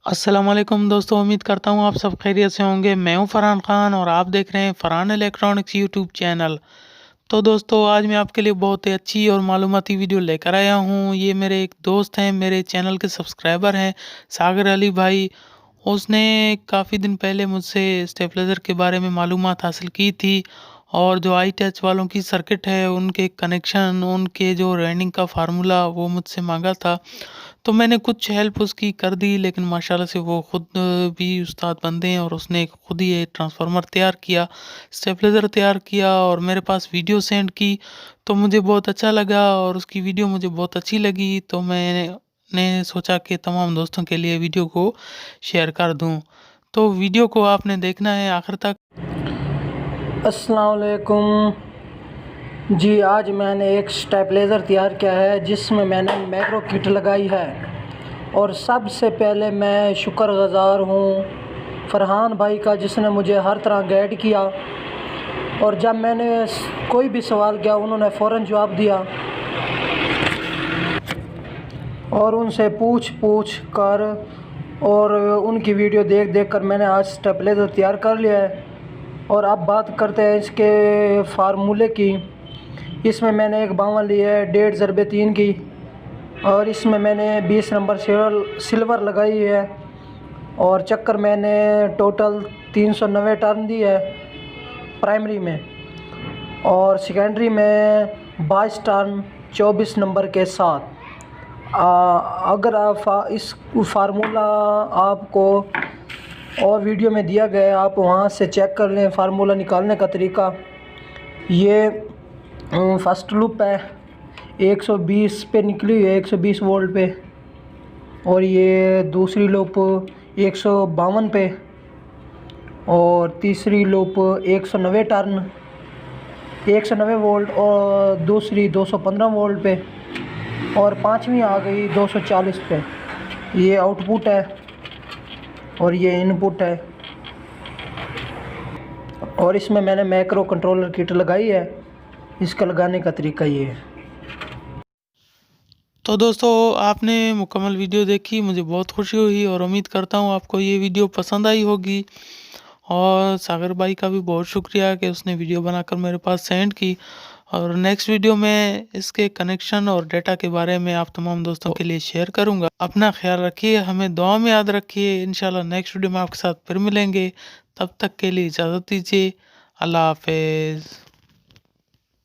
अस्सलामुअलैकुम दोस्तों, उम्मीद करता हूँ आप सब खैरियत से होंगे। मैं हूँ फरहान खान और आप देख रहे हैं फरहान इलेक्ट्रॉनिक्स यूट्यूब चैनल। तो दोस्तों, आज मैं आपके लिए बहुत ही अच्छी और मालूमाती वीडियो लेकर आया हूँ। ये मेरे एक दोस्त हैं, मेरे चैनल के सब्सक्राइबर हैं, सागर अली भाई। उसने काफ़ी दिन पहले मुझसे स्टेबलाइज़र के बारे में मालूमात हासिल की थी और जो आई टच वालों की सर्किट है, उनके कनेक्शन, उनके जो रनिंग का फार्मूला वो मुझसे मांगा था। तो मैंने कुछ हेल्प उसकी कर दी, लेकिन माशाल्लाह से वो खुद भी उस्ताद बंदे हैं और उसने खुद ही एक ट्रांसफार्मर तैयार किया, स्टेबलाइज़र तैयार किया और मेरे पास वीडियो सेंड की। तो मुझे बहुत अच्छा लगा और उसकी वीडियो मुझे बहुत अच्छी लगी, तो मैंने सोचा कि तमाम दोस्तों के लिए वीडियो को शेयर कर दूं। तो वीडियो को आपने देखना है आखिर तक। अस्सलाम वालेकुम जी। आज मैंने एक स्टेबलाइज़र तैयार किया है जिसमें मैंने मैक्रो किट लगाई है। और सबसे पहले मैं शुक्रगुज़ार हूँ फरहान भाई का, जिसने मुझे हर तरह गाइड किया और जब मैंने कोई भी सवाल किया उन्होंने फ़ौरन जवाब दिया और उनसे पूछ कर और उनकी वीडियो देख कर मैंने आज स्टेबलाइज़र तैयार कर लिया है। और अब बात करते हैं इसके फार्मूले की। इसमें मैंने एक बावल ली है 1.5/3 की और इसमें मैंने 20 नंबर सिल्वर लगाई है और चक्कर मैंने टोटल 390 टर्न दी है प्राइमरी में, और सेकेंडरी में 22 टर्न 24 नंबर के साथ। अगर आप इस फार्मूला आपको और वीडियो में दिया गया है, आप वहाँ से चेक कर लें फार्मूला निकालने का तरीका। ये फर्स्ट लूप है 120 पे निकली हुई है, 120 वोल्ट पे, और ये दूसरी लूप 152 पे, और तीसरी लूप 190 टर्न 190 वोल्ट और दूसरी 215 वोल्ट पे, और पांचवी आ गई 240 पे। ये आउटपुट है और ये इनपुट है। और इसमें मैंने मैक्रो कंट्रोलर किट लगाई है। इसका लगाने का तरीका ये है। तो दोस्तों, आपने मुकम्मल वीडियो देखी, मुझे बहुत खुशी हुई और उम्मीद करता हूँ आपको ये वीडियो पसंद आई होगी। और सागर भाई का भी बहुत शुक्रिया कि उसने वीडियो बनाकर मेरे पास सेंड की। और नेक्स्ट वीडियो में इसके कनेक्शन और डेटा के बारे में आप तमाम दोस्तों के लिए शेयर करूँगा। अपना ख्याल रखिए, हमें दुआ में याद रखिए। इंशाल्लाह नेक्स्ट वीडियो में आपके साथ फिर मिलेंगे। तब तक के लिए इजाज़त दीजिए। अल्लाह हाफिज़।